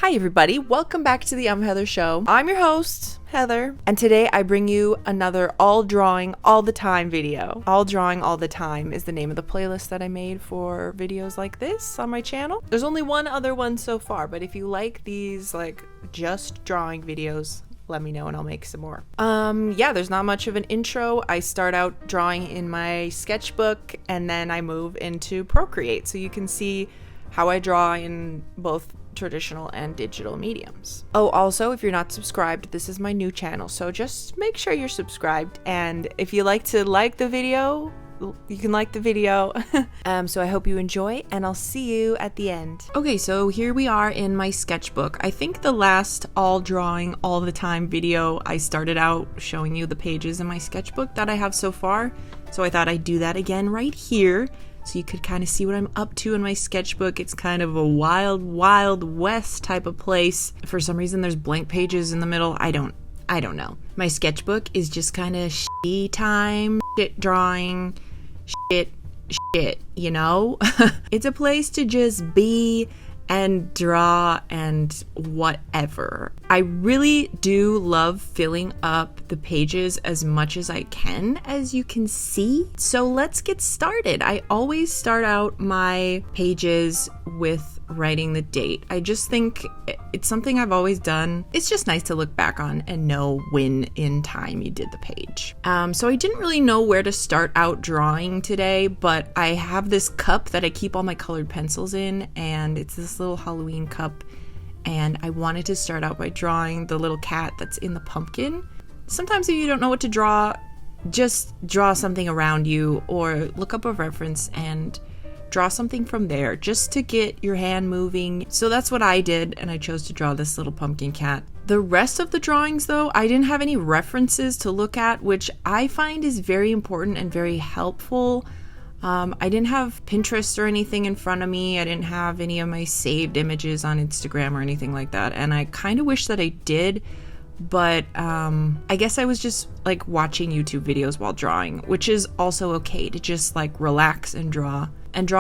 Hi everybody, welcome back to the Heather Show. I'm your host, Heather, and today I bring you another all drawing all the time video. All drawing all the time is the name of the playlist that I made for videos like this on my channel. There's only one other one so far, but if you like these like just drawing videos, let me know and I'll make some more. Yeah, there's not much of an intro. I start out drawing in my sketchbook and then I move into Procreate so you can see how I draw in both traditional and digital mediums. Oh, also, if you're not subscribed, this is my new channel, so just make sure you're subscribed, and if you like to like the video, you can like the video. So I hope you enjoy, and I'll see you at the end. Okay, so here we are in my sketchbook. I think the last all drawing all the time video, I started out showing you the pages in my sketchbook that I have so far, so I thought I'd do that again right here, so you could kind of see what I'm up to in my sketchbook. It's kind of a wild, wild west type of place. For some reason, there's blank pages in the middle. I don't know. My sketchbook is just kind of shit time, shit drawing, shit, you know? It's a place to just be and draw and whatever. I really do love filling up the pages as much as I can, as you can see. So let's get started. I always start out my pages with writing the date. I just think it's something I've always done. It's just nice to look back on and know when in time you did the page. So I didn't really know where to start out drawing today, but I have this cup that I keep all my colored pencils in, and it's this little Halloween cup, and I wanted to start out by drawing the little cat that's in the pumpkin. Sometimes if you don't know what to draw, just draw something around you or look up a reference and draw something from there just to get your hand moving. So that's what I did, and I chose to draw this little pumpkin cat. The rest of the drawings, though, I didn't have any references to look at, which I find is very important and very helpful. I didn't have Pinterest or anything in front of me. I didn't have any of my saved images on Instagram or anything like that, and I kind of wish that I did, but I guess I was just like watching YouTube videos while drawing, which is also okay to just like relax and draw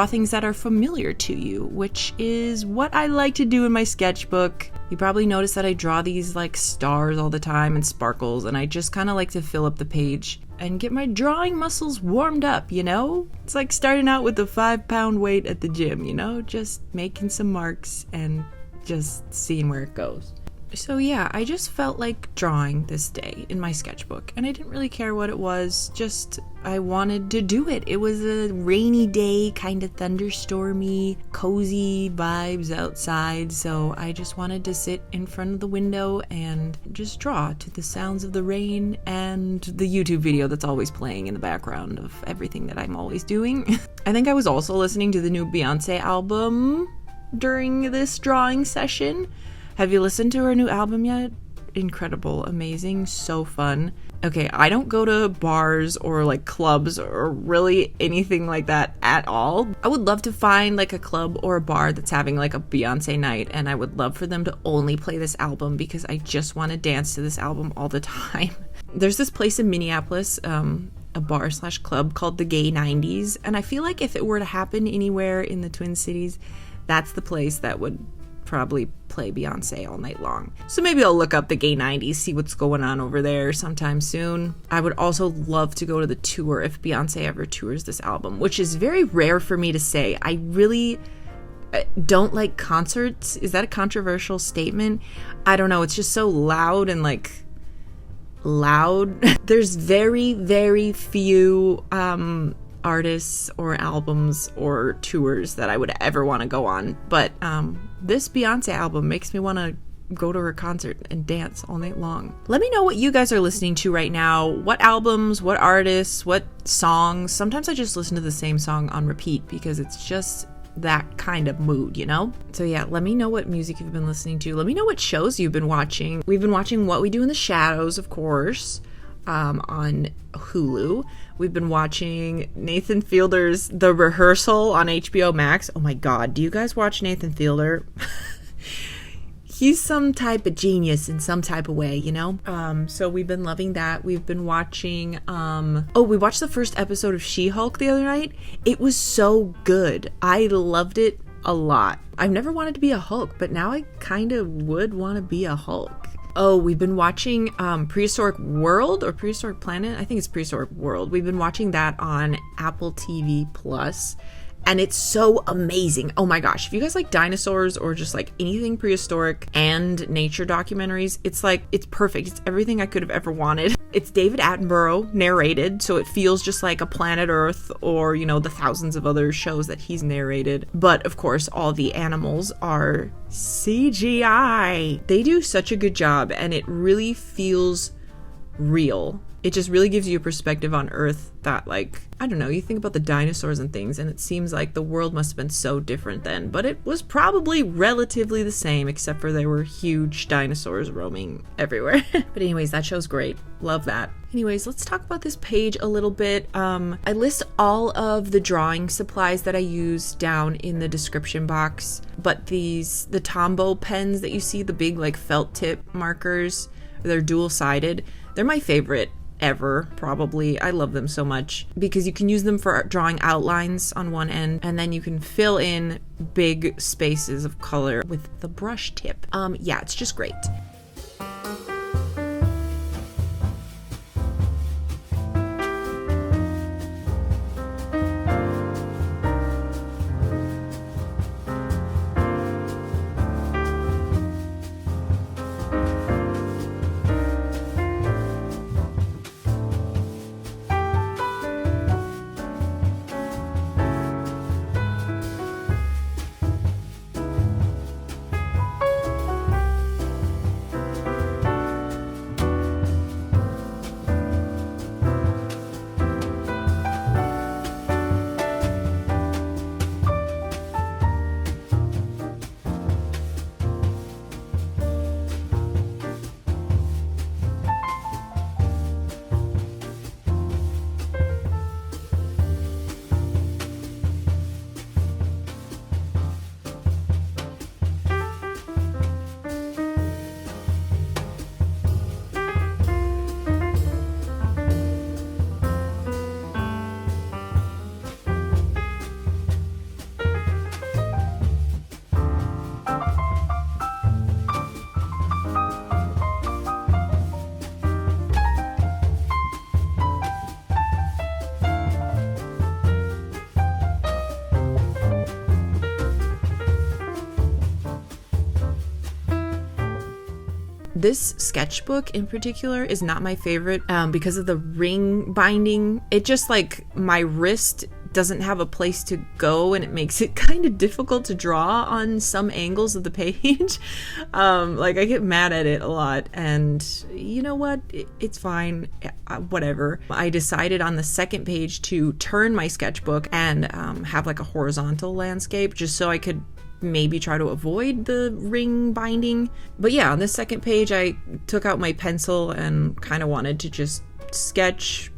things that are familiar to you, which is what I like to do in my sketchbook. You probably notice that I draw these like stars all the time and sparkles, and I just kind of like to fill up the page and get my drawing muscles warmed up, you know? It's like starting out with a 5-pound weight at the gym, you know? Just making some marks and just seeing where it goes. So yeah, I just felt like drawing this day in my sketchbook, and I didn't really care what it was, just I wanted to do it. It was a rainy day, kind of thunderstormy, cozy vibes outside, so I just wanted to sit in front of the window and just draw to the sounds of the rain and the YouTube video that's always playing in the background of everything that I'm always doing. I think I was also listening to the new Beyonce album during this drawing session. Have you listened to her new album yet? Incredible, amazing, so fun. Okay, I don't go to bars or like clubs or really anything like that at all. I would love to find like a club or a bar that's having like a Beyonce night, and I would love for them to only play this album because I just want to dance to this album all the time. There's this place in Minneapolis, a bar/club called the Gay 90s, and I feel like if it were to happen anywhere in the Twin Cities, that's the place that would probably play Beyonce all night long. So maybe I'll look up the Gay 90s, see what's going on over there sometime soon. I would also love to go to the tour if Beyonce ever tours this album, which is very rare for me to say. I really don't like concerts. Is that a controversial statement? I don't know. It's just so loud and like loud. There's very, very few artists or albums or tours that I would ever want to go on, but this Beyonce album makes me want to go to her concert and dance all night long. Let me know what you guys are listening to right now. What albums, what artists, what songs. Sometimes I just listen to the same song on repeat because it's just that kind of mood, you know? So yeah, let me know what music you've been listening to. Let me know what shows you've been watching. We've been watching What We Do in the Shadows, of course, on Hulu. We've been watching Nathan Fielder's The Rehearsal on HBO Max. Oh my god, do you guys watch Nathan Fielder? He's some type of genius in some type of way, you know? So we've been loving that. We've been watching, we watched the first episode of She-Hulk the other night. It was so good. I loved it a lot. I've never wanted to be a Hulk, but now I kind of would want to be a Hulk. Oh, we've been watching Prehistoric World or Prehistoric Planet. I think it's Prehistoric World. We've been watching that on Apple TV Plus. And it's so amazing. Oh my gosh. If you guys like dinosaurs or just like anything prehistoric and nature documentaries, it's perfect. It's everything I could have ever wanted. It's David Attenborough narrated, so it feels just like a Planet Earth or, you know, the thousands of other shows that he's narrated. But of course, all the animals are CGI. They do such a good job, and it really feels real. It just really gives you a perspective on Earth that, like, I don't know, you think about the dinosaurs and things, and it seems like the world must have been so different then, but it was probably relatively the same, except for there were huge dinosaurs roaming everywhere. But anyways, that show's great. Love that. Anyways, let's talk about this page a little bit. I list all of the drawing supplies that I use down in the description box, but the Tombow pens that you see, the big like felt tip markers, they're dual-sided. They're my favorite ever, probably. I love them so much because you can use them for drawing outlines on one end, and then you can fill in big spaces of color with the brush tip. Yeah, it's just great. This sketchbook in particular is not my favorite because of the ring binding. It just, like, my wrist doesn't have a place to go, and it makes it kind of difficult to draw on some angles of the page. Like, I get mad at it a lot, and you know what? It's fine. Whatever. I decided on the second page to turn my sketchbook and have like a horizontal landscape just so I could maybe try to avoid the ring binding. But yeah, on this second page, I took out my pencil and kind of wanted to just sketch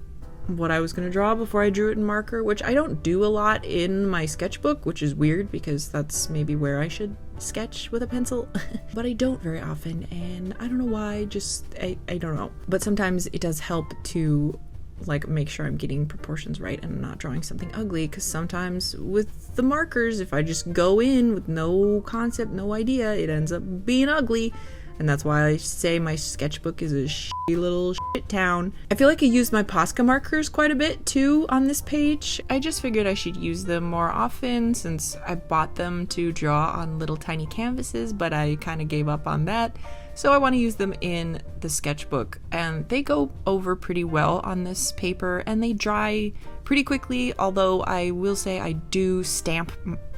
what I was going to draw before I drew it in marker, which I don't do a lot in my sketchbook, which is weird because that's maybe where I should sketch with a pencil. But I don't very often, and I don't know why, just I don't know. But sometimes it does help to like make sure I'm getting proportions right and not drawing something ugly, because sometimes with the markers, if I just go in with no concept, no idea, it ends up being ugly. And that's why I say my sketchbook is a shitty little shit town. I feel like I used my Posca markers quite a bit too on this page. I just figured I should use them more often since I bought them to draw on little tiny canvases, but I kind of gave up on that. So I want to use them in the sketchbook, and they go over pretty well on this paper and they dry pretty quickly, although I will say I do stamp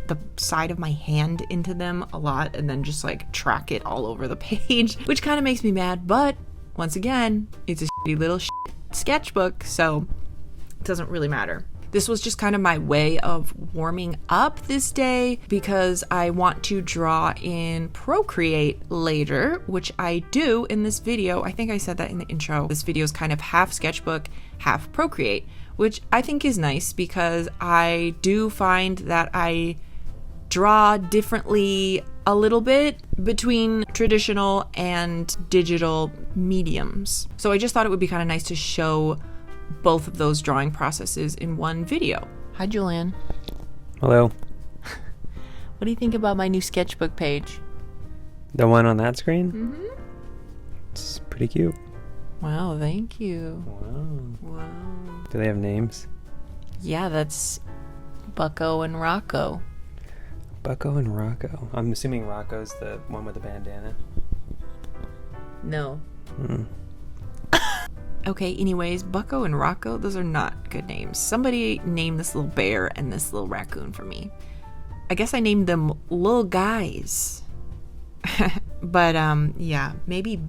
the side of my hand into them a lot and then just like track it all over the page, which kind of makes me mad. But once again, it's a shitty little sketchbook, so it doesn't really matter. This was just kind of my way of warming up this day because I want to draw in Procreate later, which I do in this video. I think I said that in the intro. This video is kind of half sketchbook, half Procreate, which I think is nice because I do find that I draw differently a little bit between traditional and digital mediums. So I just thought it would be kind of nice to show both of those drawing processes in one video. Hi, Julian. Hello. What do you think about my new sketchbook page? The one on that screen? Mm-hmm. It's pretty cute. Wow, thank you. Wow. Wow. Do they have names? Yeah, that's Bucko and Rocco. Bucko and Rocco. I'm assuming Rocco's the one with the bandana. No. Hmm. Okay, anyways, Bucko and Rocco, those are not good names. Somebody named this little bear and this little raccoon for me. I guess I named them little guys. But, yeah, maybe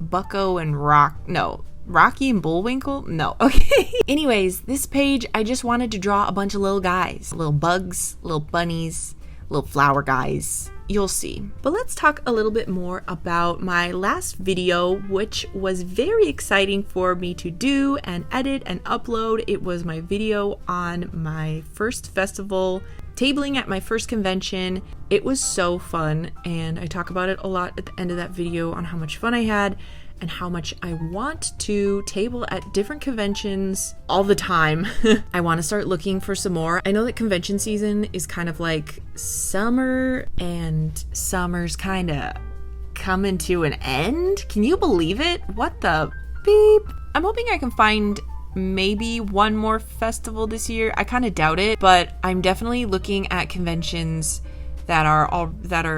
Bucko and Rocky and Bullwinkle? No. Okay. Anyways, this page, I just wanted to draw a bunch of little guys. Little bugs, little bunnies, little flower guys. You'll see. But let's talk a little bit more about my last video, which was very exciting for me to do and edit and upload. It was my video on my first festival, tabling at my first convention. It was so fun, and I talk about it a lot at the end of that video on how much fun I had and how much I want to table at different conventions all the time. I want to start looking for some more. I know that convention season is kind of like summer, and summer's kind of coming to an end. Can you believe it? What the beep? I'm hoping I can find maybe one more festival this year. I kind of doubt it, but I'm definitely looking at conventions that are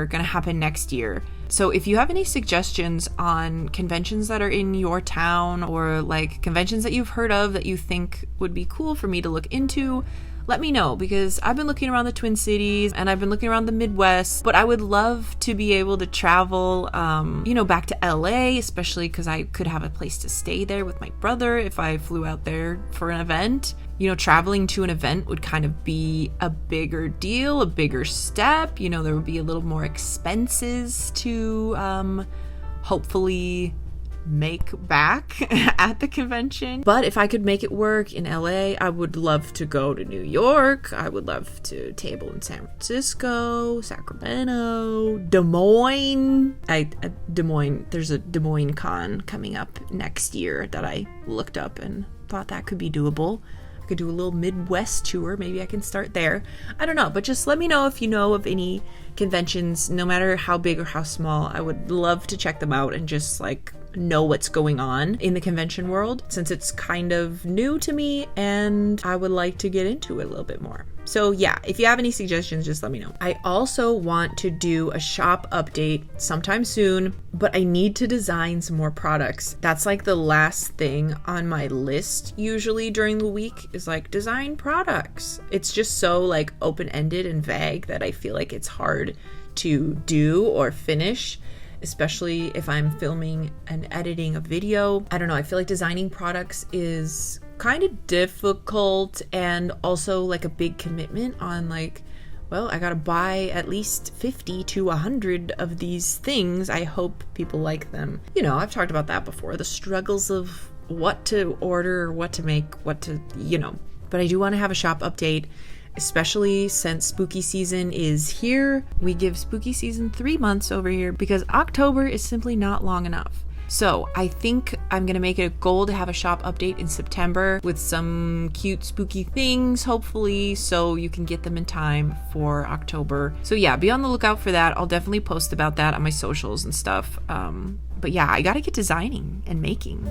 going to happen next year. So if you have any suggestions on conventions that are in your town, or like conventions that you've heard of that you think would be cool for me to look into, let me know, because I've been looking around the Twin Cities and I've been looking around the Midwest, but I would love to be able to travel, back to LA, especially because I could have a place to stay there with my brother if I flew out there for an event. Traveling to an event would kind of be a bigger deal, a bigger step. There would be a little more expenses to hopefully make back at the convention. But if I could make it work in LA, I would love to go to New York. I would love to table in San Francisco, Sacramento, Des Moines. There's a Des Moines Con coming up next year that I looked up and thought that could be doable. Could do a little Midwest tour. Maybe I can start there. I don't know, but just let me know if you know of any conventions, no matter how big or how small. I would love to check them out and just know what's going on in the convention world, since it's kind of new to me and I would like to get into it a little bit more. So yeah, if you have any suggestions, just let me know. I also want to do a shop update sometime soon, but I need to design some more products. That's like the last thing on my list usually during the week is design products. It's just so open-ended and vague that I feel like it's hard to do or finish, especially if I'm filming and editing a video. I don't know, I feel like designing products is kind of difficult and also a big commitment on I gotta buy at least 50 to 100 of these things. I hope people like them. I've talked about that before, the struggles of what to order, what to make, but I do want to have a shop update, especially since spooky season is here. We give spooky season 3 months over here because October is simply not long enough. So I think I'm going to make it a goal to have a shop update in September with some cute spooky things, hopefully, so you can get them in time for October. So yeah, be on the lookout for that. I'll definitely post about that on my socials and stuff. But yeah, I got to get designing and making.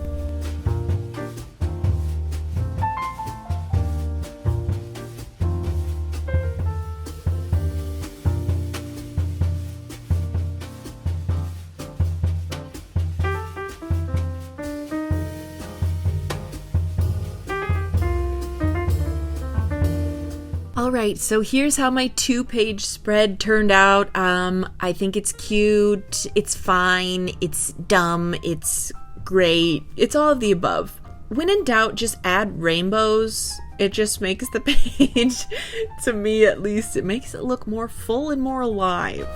Alright, so here's how my 2-page spread turned out. I think it's cute, it's fine, it's dumb, it's great, it's all of the above. When in doubt, just add rainbows. It just makes the page, to me at least, it makes it look more full and more alive.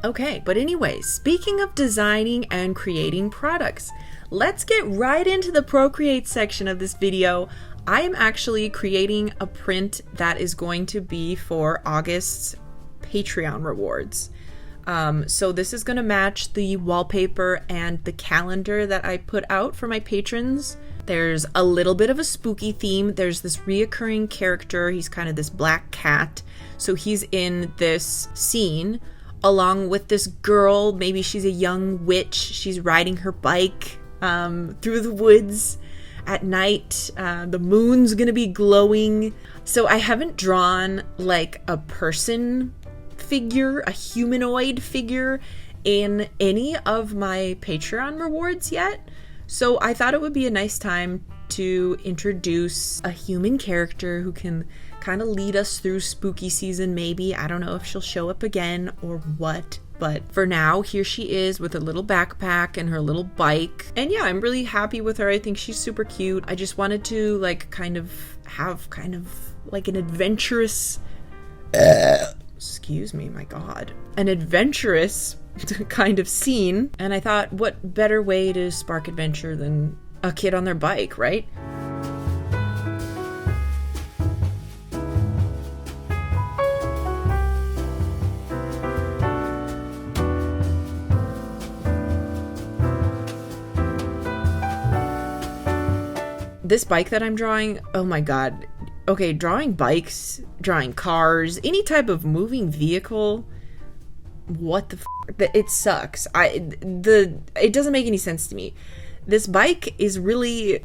Okay, but anyways, speaking of designing and creating products, let's get right into the Procreate section of this video. I am actually creating a print that is going to be for August's Patreon rewards. So this is gonna match the wallpaper and the calendar that I put out for my patrons. There's a little bit of a spooky theme. There's this reoccurring character. He's kind of this black cat. So he's in this scene along with this girl. Maybe she's a young witch. She's riding her bike through the woods at night. The moon's gonna be glowing. So I haven't drawn like a person figure, a humanoid figure in any of my Patreon rewards yet. So I thought it would be a nice time to introduce a human character who can kind of lead us through spooky season, maybe. I don't know if she'll show up again or what. But for now, here she is with her little backpack and her little bike. And yeah, I'm really happy with her. I think she's super cute. I just wanted to like kind of have kind of like an adventurous... excuse me, my God. An adventurous kind of scene. And I thought, what better way to spark adventure than a kid on their bike, right? This bike that I'm drawing, oh my God. Okay, drawing bikes, drawing cars, any type of moving vehicle, what the it sucks. It doesn't make any sense to me. This bike is really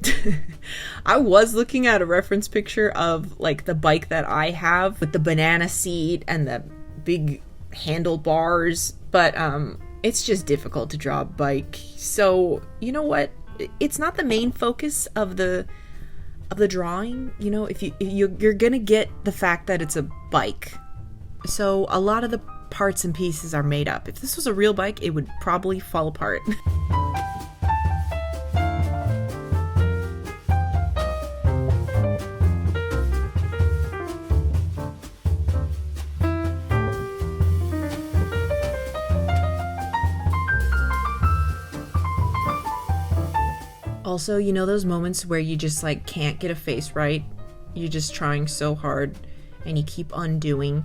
I was looking at a reference picture of like the bike that I have with the banana seat and the big handlebars, but it's just difficult to draw a bike. So, you know what? It's not the main focus of the drawing. You know, if you're gonna get the fact that it's a bike. So a lot of the parts and pieces are made up. If this was a real bike, it would probably fall apart. Also, you know those moments where you just like can't get a face right? You're just trying so hard and you keep undoing.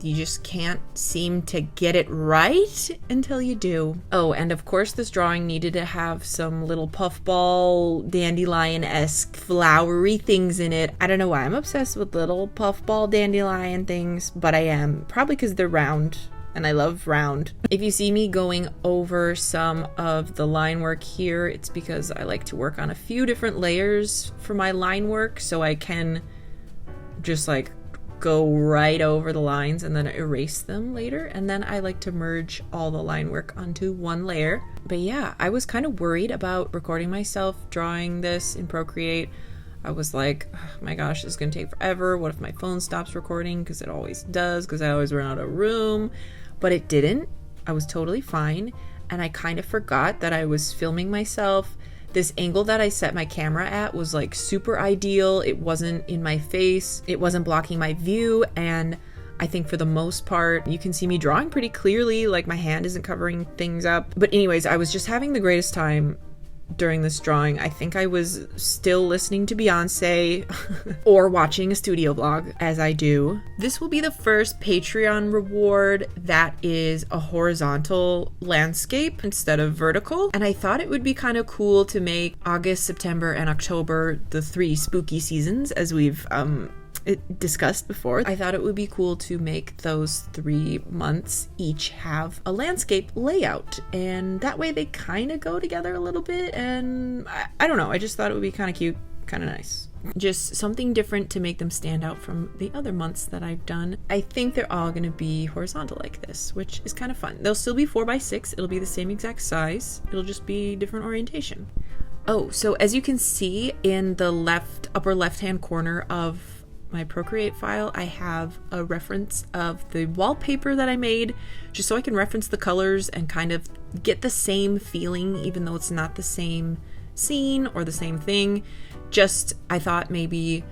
You just can't seem to get it right until you do. Oh, and of course this drawing needed to have some little puffball, dandelion-esque, flowery things in it. I don't know why I'm obsessed with little puffball dandelion things, but I am. Probably because they're round. And I love round. If you see me going over some of the line work here, it's because I like to work on a few different layers for my line work, so I can just like go right over the lines and then erase them later. And then I like to merge all the line work onto one layer. But yeah, I was kind of worried about recording myself drawing this in Procreate. I was like, oh my gosh, this is gonna take forever. What if my phone stops recording? Because it always does, because I always run out of room. But it didn't. I was totally fine. And I kind of forgot that I was filming myself. This angle that I set my camera at was like super ideal. It wasn't in my face. It wasn't blocking my view. And I think for the most part, you can see me drawing pretty clearly. Like my hand isn't covering things up. But anyways, I was just having the greatest time during this drawing. I think I was still listening to Beyonce or watching a studio vlog, as I do. This will be the first Patreon reward that is a horizontal landscape instead of vertical. And I thought it would be kind of cool to make August, September, and October the 3 spooky seasons, as we've discussed before. I thought it would be cool to make those 3 months each have a landscape layout, and that way they kind of go together a little bit. And I don't know, I just thought it would be kind of cute, kind of nice, just something different to make them stand out from the other months that I've done. I think they're all going to be horizontal like this, which is kind of fun. They'll still be 4x6. It'll be the same exact size. It'll just be different orientation. Oh, so as you can see in the upper left hand corner of my Procreate file, I have a reference of the wallpaper that I made, just so I can reference the colors and kind of get the same feeling, even though it's not the same scene or the same thing. Just, I thought maybe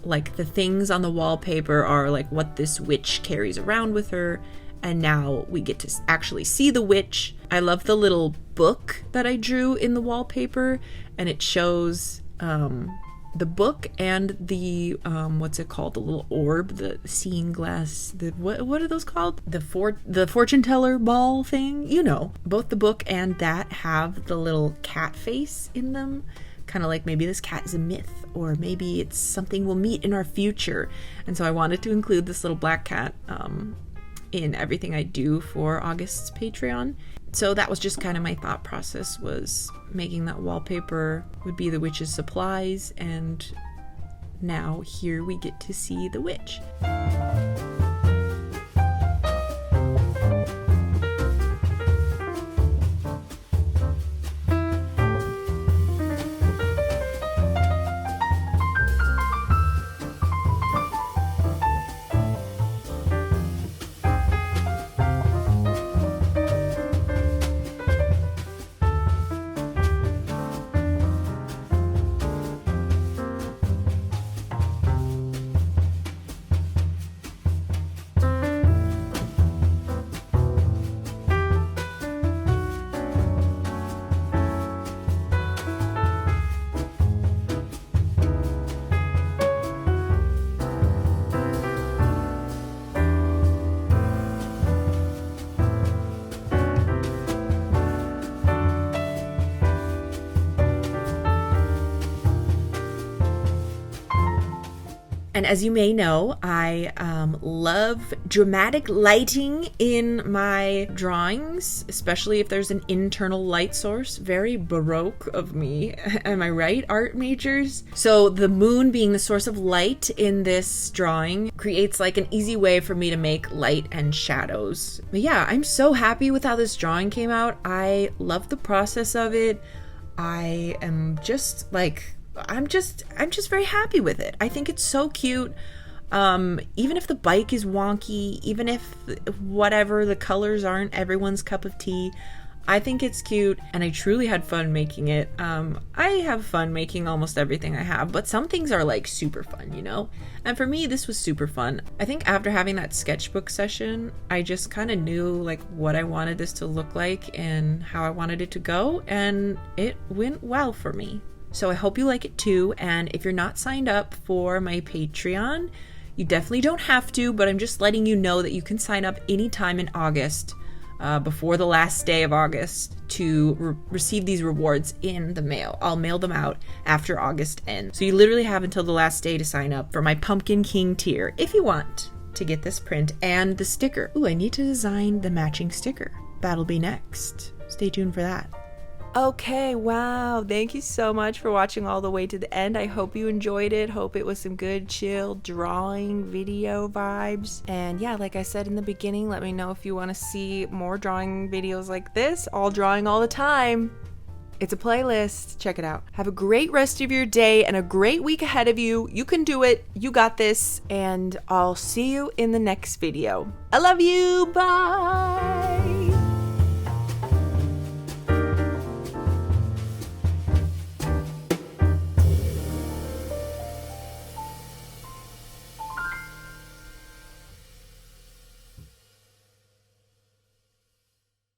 like the things on the wallpaper are like what this witch carries around with her, and now we get to actually see the witch. I love the little book that I drew in the wallpaper, and it shows the book and the what's it called, the little orb, the seeing glass, the what are those called, the fortune teller ball thing, you know. Both the book and that have the little cat face in them, kind of like maybe this cat is a myth, or maybe it's something we'll meet in our future. And so I wanted to include this little black cat in everything I do for August's Patreon. So that was just kind of my thought process, was making that wallpaper would be the witch's supplies, and now here we get to see the witch. And as you may know, I love dramatic lighting in my drawings, especially if there's an internal light source. Very Baroque of me. Am I right, art majors? So the moon being the source of light in this drawing creates like an easy way for me to make light and shadows. But yeah, I'm so happy with how this drawing came out. I love the process of it. I am just like... I'm just very happy with it. I think it's so cute. Even if the bike is wonky, even if whatever, the colors aren't everyone's cup of tea, I think it's cute, and I truly had fun making it. I have fun making almost everything I have, but some things are like super fun, you know? And for me, this was super fun. I think after having that sketchbook session, I just kind of knew like what I wanted this to look like and how I wanted it to go, and it went well for me. So I hope you like it too, and if you're not signed up for my Patreon, you definitely don't have to, but I'm just letting you know that you can sign up anytime in August, before the last day of August, to receive these rewards in the mail. I'll mail them out after August ends. So you literally have until the last day to sign up for my Pumpkin King tier if you want to get this print and the sticker. Ooh, I need to design the matching sticker. That'll be next. Stay tuned for that. Okay, wow. Thank you so much for watching all the way to the end. I hope you enjoyed it. Hope it was some good, chill drawing video vibes. And yeah, like I said in the beginning, let me know if you want to see more drawing videos like this. All drawing all the time. It's a playlist. Check it out. Have a great rest of your day and a great week ahead of you. You can do it. You got this. And I'll see you in the next video. I love you. Bye.